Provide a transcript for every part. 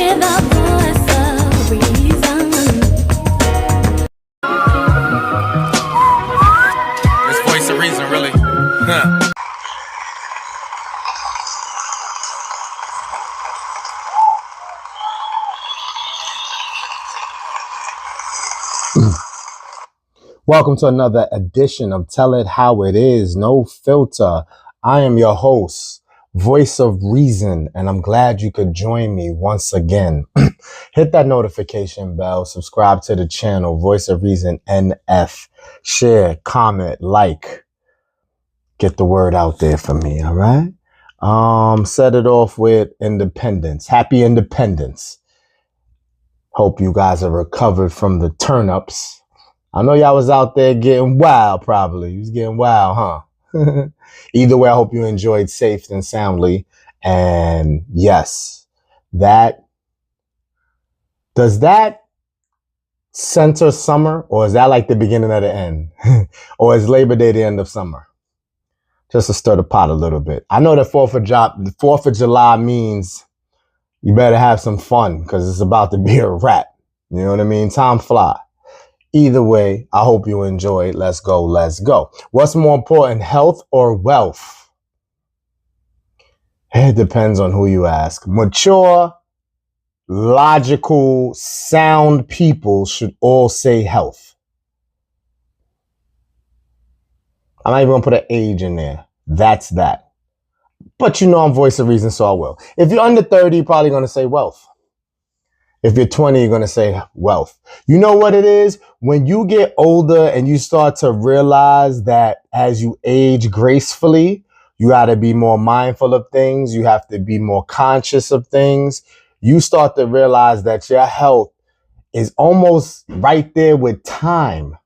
It's voice of reason, really. Huh. Welcome to another edition of Tell It How It Is, No Filter. I am your host, Voice of Reason, and I'm glad you could join me once again. Hit that notification bell, subscribe to the channel, Voice of Reason NF. Share, comment, like. Get the word out there for me, all right? Set it off with independence. Happy independence. Hope you guys are recovered from the turn-ups. I know y'all was out there getting wild, probably. You was getting wild, huh? Either way, I hope you enjoyed safe and soundly. And yes, does that center summer, or is that like the beginning of the end? Or is Labor Day the end of summer? Just to stir the pot a little bit. I know that the 4th of July means you better have some fun because it's about to be a wrap. You know what I mean? Time fly. Either way, I hope you enjoyed. Let's go. Let's go. What's more important, health or wealth? It depends on who you ask. Mature, logical, sound people should all say health. I'm not even going to put an age in there. That's that. But you know I'm Voice of Reason, so I will. If you're under 30, you're probably going to say wealth. If you're 20, you're going to say wealth. You know what it is? When you get older and you start to realize that as you age gracefully, you got to be more mindful of things. You have to be more conscious of things. You start to realize that your health is almost right there with time.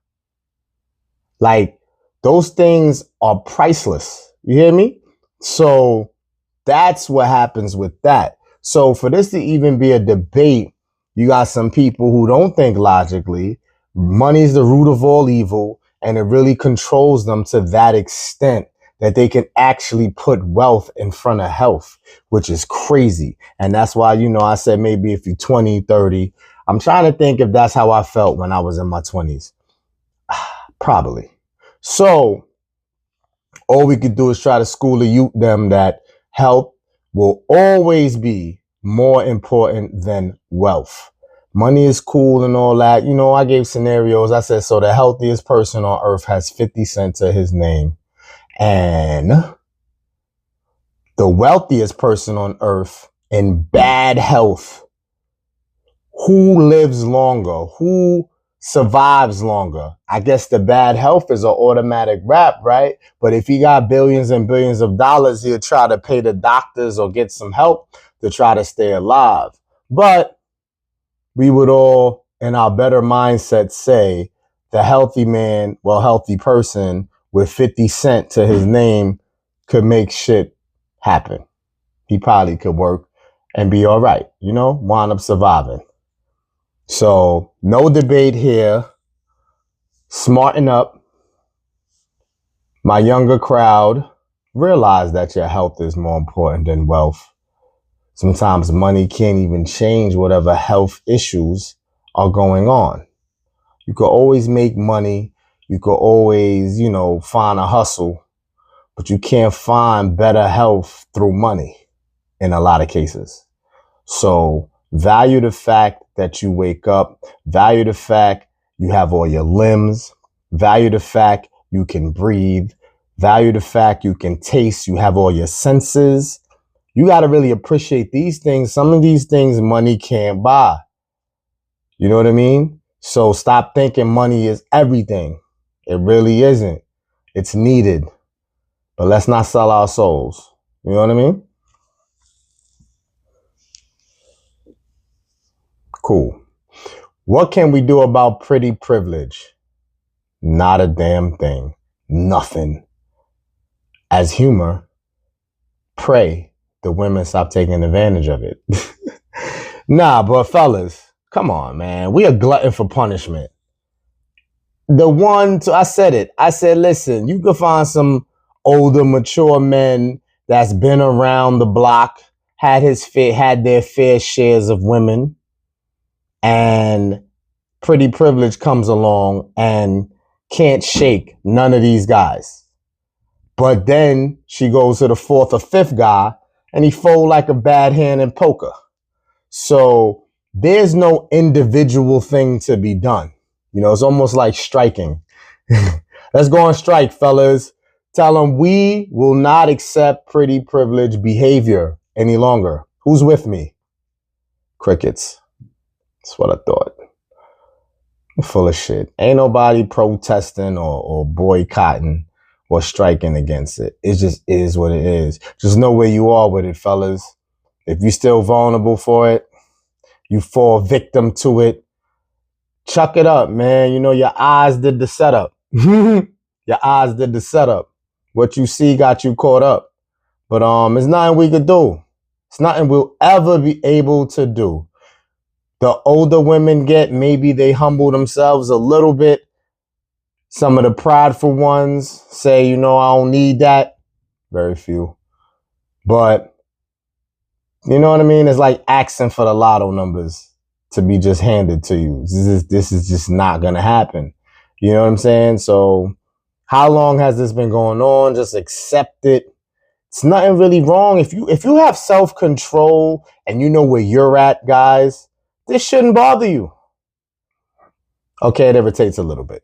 Like, those things are priceless. You hear me? So that's what happens with that. So for this to even be a debate, you got some people who don't think logically. Money is the root of all evil, and it really controls them to that extent that they can actually put wealth in front of health, which is crazy. And that's why, I said maybe if you're 20, 30, I'm trying to think if that's how I felt when I was in my 20s. Probably. So all we could do is try to school the youth them that health will always be more important than wealth. Money is cool and all that. I gave scenarios. I said, so the healthiest person on earth has 50 cents to his name. And the wealthiest person on earth in bad health, who lives longer? Who survives longer? I guess the bad health is an automatic wrap, right? But if he got billions and billions of dollars, he'll try to pay the doctors or get some help to try to stay alive. But we would all, in our better mindset, say the healthy man, healthy person with 50 cents to his name could make shit happen. He probably could work and be all right, wind up surviving. So no debate here. Smarten up. My younger crowd, realize that your health is more important than wealth. Sometimes money can't even change whatever health issues are going on. You could always make money. You could always, find a hustle, but you can't find better health through money in a lot of cases. So value the fact that you wake up. Value the fact you have all your limbs. Value the fact you can breathe. Value the fact you can taste. You have all your senses. You got to really appreciate these things. Some of these things money can't buy. You know what I mean? So stop thinking money is everything. It really isn't. It's needed. But let's not sell our souls. You know what I mean? Cool. What can we do about pretty privilege? Not a damn thing. Nothing. As humor, pray the women stop taking advantage of it. Nah, but fellas, come on, man. We a glutton for punishment. I said it. I said, listen, you can find some older, mature men that's been around the block, had their fair shares of women, and Pretty Privilege comes along and can't shake none of these guys. But then she goes to the fourth or fifth guy, and he fold like a bad hand in poker. So there's no individual thing to be done. You know, it's almost like striking. Let's go on strike, fellas. Tell them we will not accept Pretty Privilege behavior any longer. Who's with me? Crickets. That's what I thought. I'm full of shit. Ain't nobody protesting or boycotting or striking against it. It just is what it is. Just know where you are with it, fellas. If you're still vulnerable for it, you fall victim to it, chuck it up, man. You know, your eyes did the setup. Your eyes did the setup. What you see got you caught up. But it's nothing we could do. It's nothing we'll ever be able to do. The older women get, maybe they humble themselves a little bit. Some of the prideful ones say, you know, I don't need that. Very few. But, you know what I mean? It's like asking for the lotto numbers to be just handed to you. This is just not going to happen. You know what I'm saying? So how long has this been going on? Just accept it. It's nothing really wrong. If you have self-control and you know where you're at, guys, this shouldn't bother you. Okay, it irritates a little bit.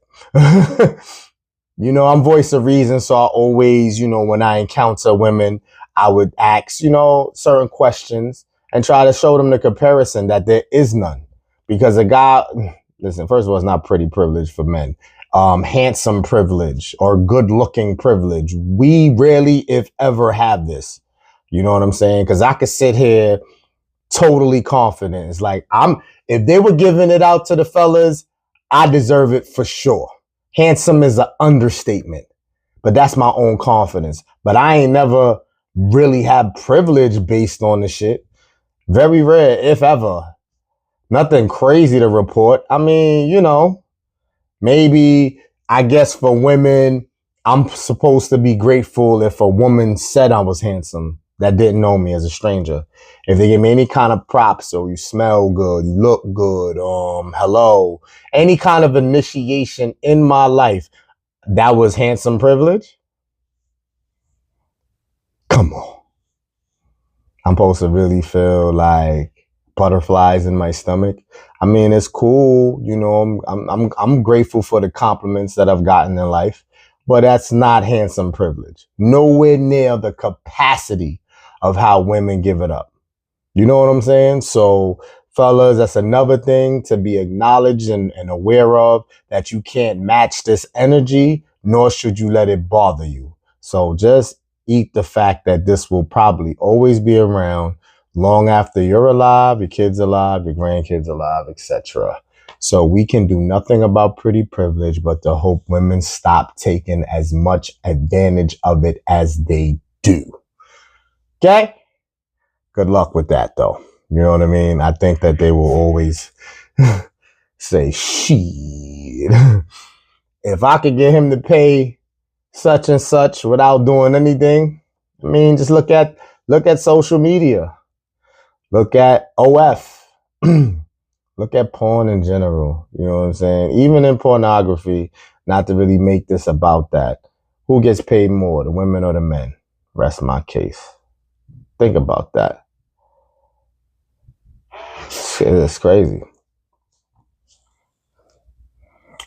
You know, I'm voice of reason, so I always, you know, when I encounter women, I would ask, you know, certain questions and try to show them the comparison that there is none. Because a guy, listen, first of all, it's not pretty privilege for men. Handsome privilege or good looking privilege. We rarely, if ever, have this. You know what I'm saying? Because I could sit here totally confident. It's like, if they were giving it out to the fellas, I deserve it for sure. Handsome is an understatement, but that's my own confidence. But I ain't never really had privilege based on the shit. Very rare, if ever. Nothing crazy to report. I mean, you know, maybe, I guess for women, I'm supposed to be grateful if a woman said I was handsome that didn't know me as a stranger. If they give me any kind of props, so you smell good, you look good, hello, any kind of initiation in my life, that was handsome privilege? Come on. I'm supposed to really feel like butterflies in my stomach. I mean, it's cool, you know. I'm grateful for the compliments that I've gotten in life, but that's not handsome privilege. Nowhere near the capacity of how women give it up. You know what I'm saying? So, fellas, that's another thing to be acknowledged and aware of, that you can't match this energy, nor should you let it bother you. So just eat the fact that this will probably always be around long after you're alive, your kids alive, your grandkids alive, etc. So we can do nothing about pretty privilege but to hope women stop taking as much advantage of it as they do. Okay? Good luck with that, though. You know what I mean? I think that they will always say, shit. If I could get him to pay such and such without doing anything, I mean, just look at social media. Look at OF. Look at porn in general. You know what I'm saying? Even in pornography, not to really make this about that. Who gets paid more, the women or the men? Rest my case. Think about that. It's crazy.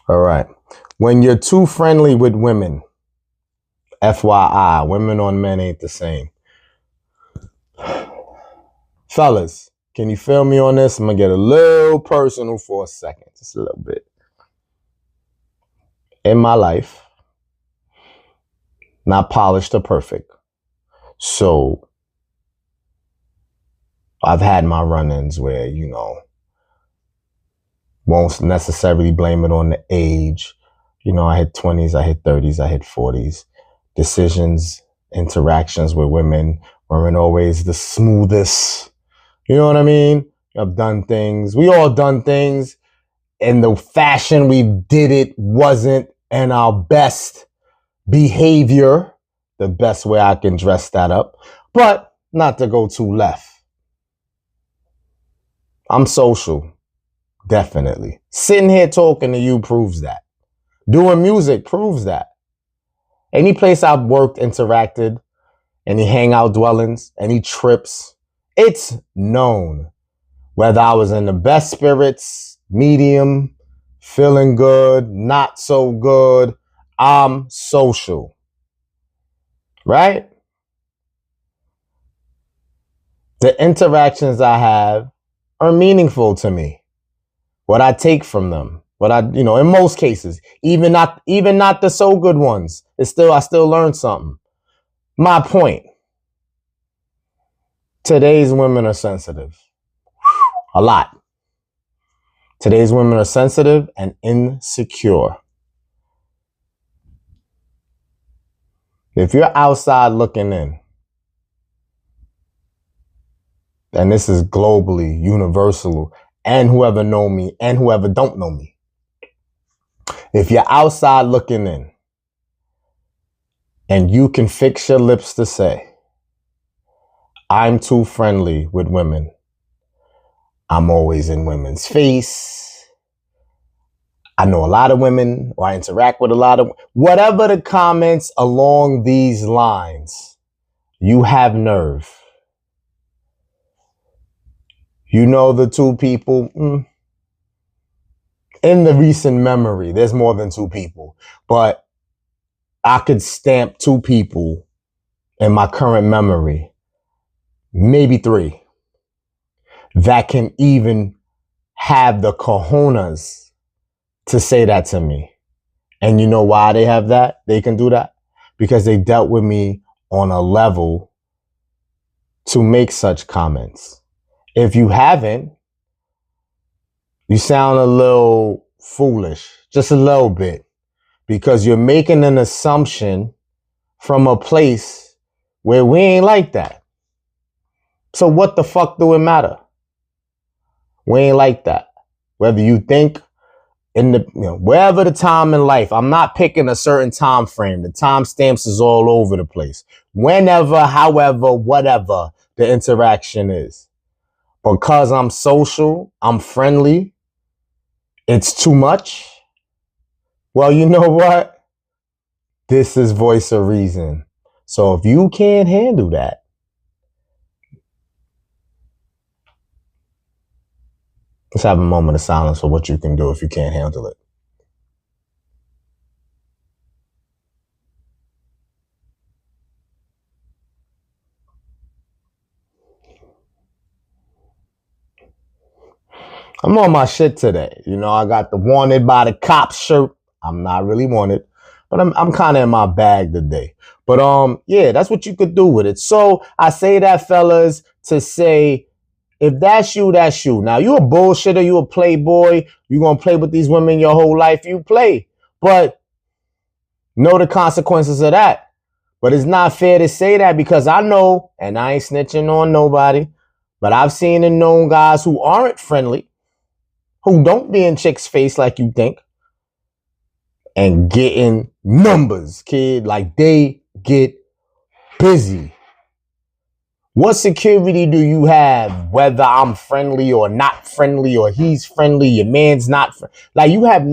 All right. When you're too friendly with women, FYI, women on men ain't the same. Fellas, can you feel me on this? I'm going to get a little personal for a second. Just a little bit. In my life, not polished or perfect. So I've had my run-ins where, you know, won't necessarily blame it on the age. You know, I hit 20s, I hit 30s, I hit 40s. Decisions, interactions with women weren't always the smoothest. You know what I mean? I've done things. We all done things. And the fashion we did it wasn't in our best behavior. The best way I can dress that up. But not to go too left. I'm social, definitely. Sitting here talking to you proves that. Doing music proves that. Any place I've worked, interacted, any hangout dwellings, any trips, it's known. Whether I was in the best spirits, medium, feeling good, not so good, I'm social. Right? The interactions I have are meaningful to me. What I take from them. What I, in most cases, even not the so good ones, I still learn something. My point. Today's women are sensitive. A lot. Today's women are sensitive and insecure. If you're outside looking in, and this is globally, universal, and whoever know me and whoever don't know me. If you're outside looking in, and you can fix your lips to say, I'm too friendly with women. I'm always in women's face. I know a lot of women, or I interact with a lot of, whatever the comments along these lines, you have nerve. You know the two people, in the recent memory, there's more than two people, but I could stamp two people in my current memory, maybe three, that can even have the cojones to say that to me. And you know why they have that? They can do that because they dealt with me on a level to make such comments. If you haven't, you sound a little foolish, just a little bit, because you're making an assumption from a place where we ain't like that. So what the fuck do it matter? We ain't like that. Whether you think in the, wherever the time in life, I'm not picking a certain time frame. The time stamps is all over the place. Whenever, however, whatever the interaction is. Because I'm social, I'm friendly, it's too much. Well, you know what? This is voice of reason. So if you can't handle that, let's have a moment of silence for what you can do if you can't handle it. I'm on my shit today. I got the wanted by the cops shirt. I'm not really wanted, but I'm kind of in my bag today. But yeah, that's what you could do with it. So I say that, fellas, to say, if that's you, that's you. Now, you a bullshitter, you a playboy, you gonna play with these women your whole life, you play. But know the consequences of that. But it's not fair to say that, because I know, and I ain't snitching on nobody, but I've seen and known guys who aren't friendly, who don't be in chicks' face like you think, and getting numbers, kid. Like, they get busy. What security do you have, whether I'm friendly or not friendly, or he's friendly, your man's not like, you have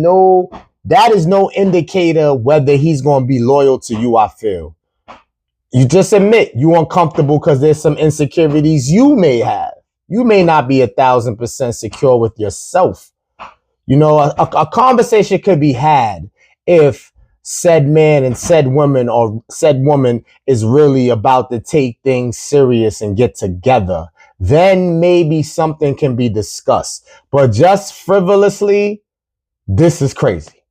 that is no indicator whether he's going to be loyal to you, I feel. You just admit you uncomfortable because there's some insecurities you may have. You may not be 1,000% secure with yourself. A conversation could be had if said man and said woman, or said woman, is really about to take things serious and get together. Then maybe something can be discussed. But just frivolously, this is crazy.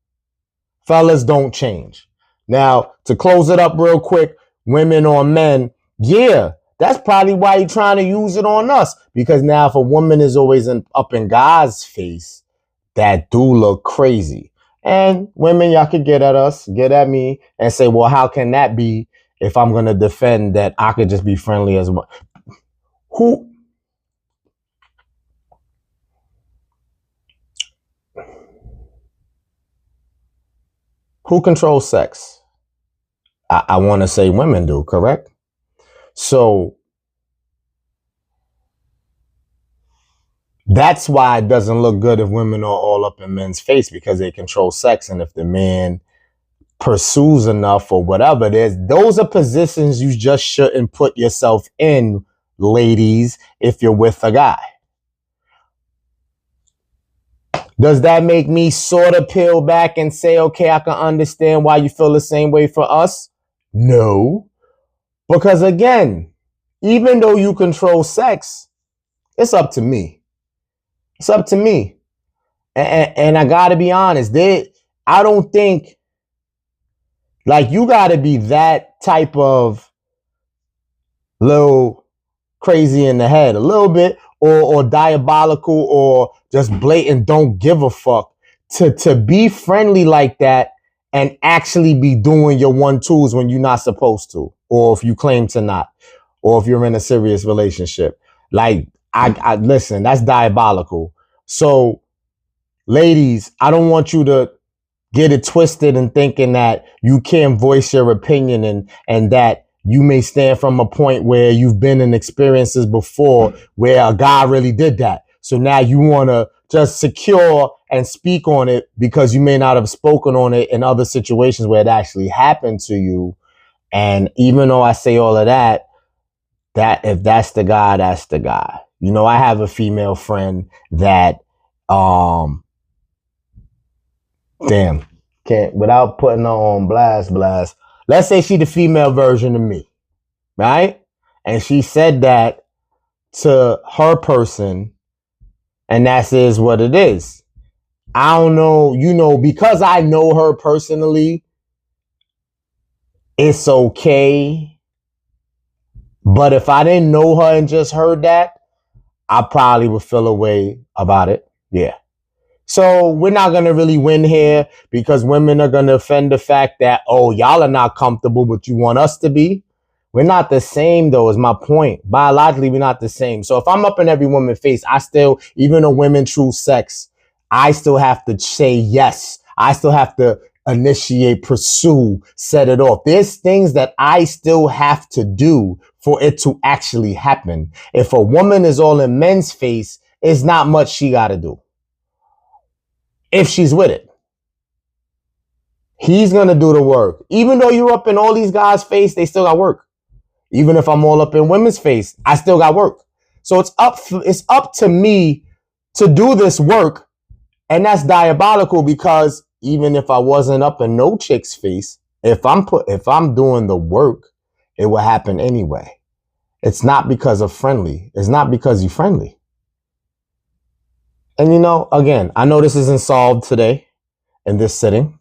Fellas don't change. Now, to close it up real quick, women on men, yeah, that's probably why you're trying to use it on us. Because now if a woman is always up in God's face, that do look crazy. And women, y'all could get at us, get at me, and say, well, how can that be if I'm going to defend that I could just be friendly as well? Who controls sex? I want to say women do, correct? So That's why it doesn't look good if women are all up in men's face, because they control sex. And if the man pursues enough or whatever, those are positions you just shouldn't put yourself in, ladies, if you're with a guy. Does that make me sort of peel back and say, okay, I can understand why you feel the same way for us? No. Because again, even though you control sex, it's up to me. It's up to me. And I got to be honest, I don't think, like, you got to be that type of little crazy in the head, a little bit, or diabolical, or just blatant don't give a fuck to be friendly like that and actually be doing your 1-2s when you're not supposed to, or if you claim to not, or if you're in a serious relationship. Like, I listen, that's diabolical. So, ladies, I don't want you to get it twisted and thinking that you can't voice your opinion, and that you may stand from a point where you've been in experiences before where a guy really did that. So now you want to just secure and speak on it because you may not have spoken on it in other situations where it actually happened to you. And even though I say all of that if that's the guy, that's the guy. You know, I have a female friend that, can't, without putting her on blast. Let's say she the female version of me, right? And she said that to her person, and that is what it is. I don't know, because I know her personally, it's okay. But if I didn't know her and just heard that, I probably would feel a way about it. Yeah. So we're not going to really win here, because women are going to offend the fact that, oh, y'all are not comfortable, but you want us to be. We're not the same, though, is my point. Biologically, we're not the same. So if I'm up in every woman's face, I still, even though women choose sex, I still have to say yes. I still have to initiate, pursue, set it off. There's things that I still have to do for it to actually happen. If a woman is all in men's face, it's not much she got to do. If she's with it, he's going to do the work. Even though you're up in all these guys' face, they still got work. Even if I'm all up in women's face, I still got work. So it's up to me to do this work. And that's diabolical, because even if I wasn't up in no chick's face, if I'm doing the work, it will happen anyway. It's not because of friendly. It's not because you're friendly. And again, I know this isn't solved today in this sitting.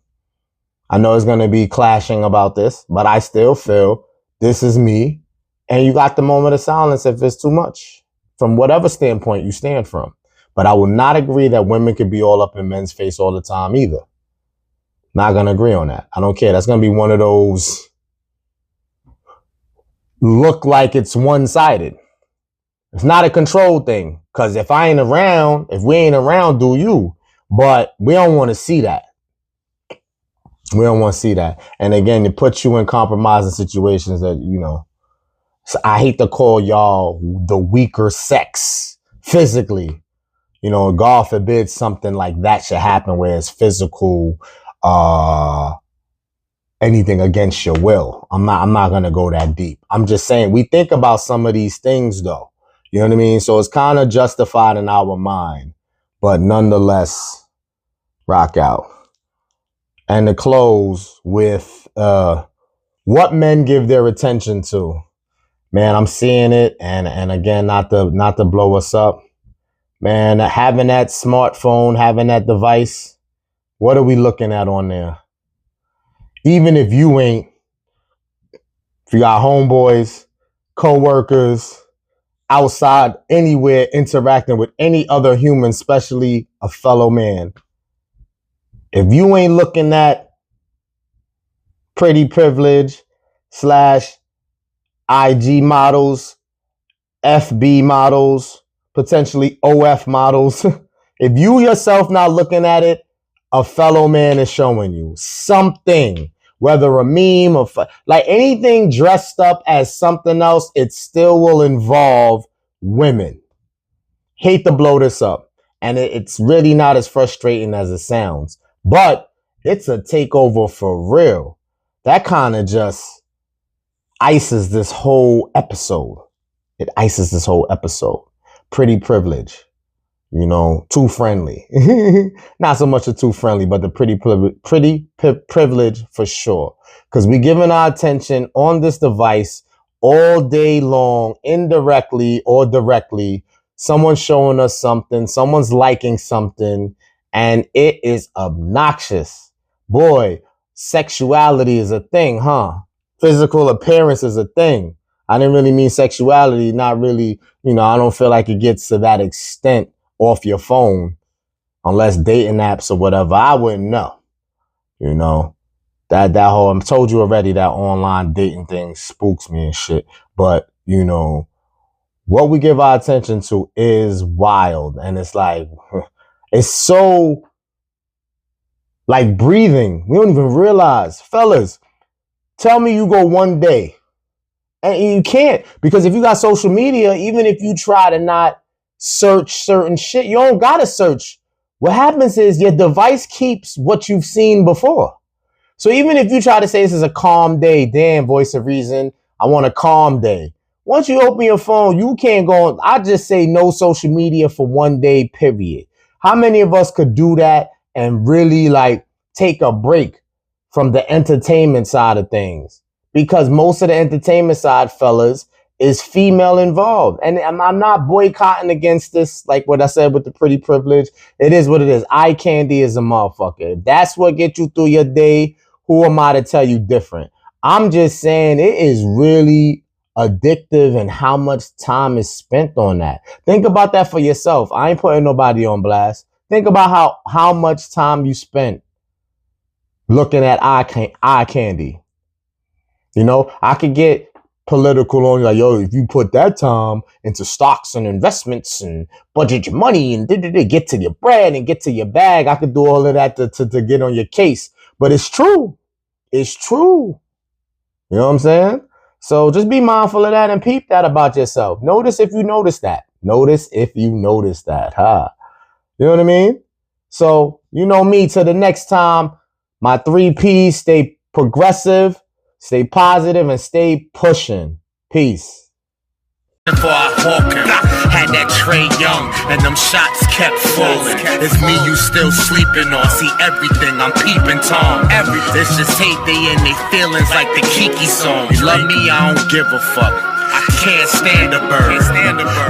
I know it's going to be clashing about this, but I still feel this is me. And you got the moment of silence if it's too much, from whatever standpoint you stand from. But I will not agree that women could be all up in men's face all the time either. Not going to agree on that. I don't care. That's going to be one of those look like it's one-sided. It's not a control thing, because if we ain't around, do you? But we don't want to see that. We don't want to see that. And again, it puts you in compromising situations that, so I hate to call y'all the weaker sex physically. God forbid something like that should happen where it's physical, anything against your will. I'm not going to go that deep. I'm just saying, we think about some of these things though. You know what I mean? So it's kind of justified in our mind, but nonetheless, rock out. And to close with what men give their attention to. Man, I'm seeing it, and again, not to blow us up. Man, having that smartphone, having that device, what are we looking at on there? Even if you ain't, if you got homeboys, co-workers, outside, anywhere, interacting with any other human, especially a fellow man. If you ain't looking at pretty privilege / IG models, FB models, potentially OF models, if you yourself not looking at it, a fellow man is showing you something, whether a meme or like anything dressed up as something else, it still will involve women. hate to blow this up. And it's really not as frustrating as it sounds. But it's a takeover for real. That kind of just ices this whole episode. It ices this whole episode. Pretty Privilege. You know, too friendly. Not so much a too friendly, but the pretty privilege for sure. Because we're giving our attention on this device all day long, indirectly or directly. Someone's showing us something, someone's liking something, and it is obnoxious. Boy, sexuality is a thing, huh? Physical appearance is a thing. I didn't really mean sexuality, not really, I don't feel like it gets to that extent off your phone, unless dating apps or whatever. I wouldn't know. That whole, I told you already, that online dating thing spooks me and shit. But, what we give our attention to is wild. And it's like, it's so like breathing. We don't even realize. Fellas, tell me you go one day. And you can't, because if you got social media, even if you try to not search certain shit, you don't gotta search. What happens is your device keeps what you've seen before. So even if you try to say this is a calm day, damn, voice of reason, I want a calm day. Once you open your phone, you can't go on. I just say no social media for one day, period. How many of us could do that and really like take a break from the entertainment side of things? Because most of the entertainment side, fellas, is female involved. And I'm not boycotting against this, like what I said with the pretty privilege. It is what it is. Eye candy is a motherfucker. If that's what gets you through your day, who am I to tell you different? I'm just saying it is really addictive and how much time is spent on that. Think about that for yourself. I ain't putting nobody on blast. Think about how much time you spent looking at eye candy. I could get political on like, yo, if you put that time into stocks and investments and budget your money and get to your bread and get to your bag, I could do all of that to get on your case. But it's true. It's true. You know what I'm saying? So just be mindful of that and peep that about yourself. Notice if you notice that. Notice if you notice that. Huh? You know what I mean? So, you know me, till the next time, my 3 P's, stay progressive, stay positive, and stay pushing. Peace. Before I hawk him, had that Trey Young, and them shots kept falling. It's me you still sleeping on. See everything, I'm peeping Tom. It's just hate they in they feelings like the Kiki song. You love me, I don't give a fuck. I can't stand a bird.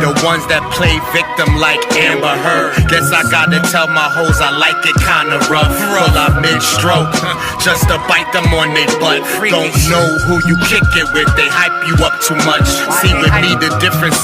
The ones that play victim like Amber Heard. Guess I gotta tell my hoes I like it kinda rough. Pull out mid-stroke, just to bite them on their butt. Don't know who you kick it with, they hype you up too much. See with me the difference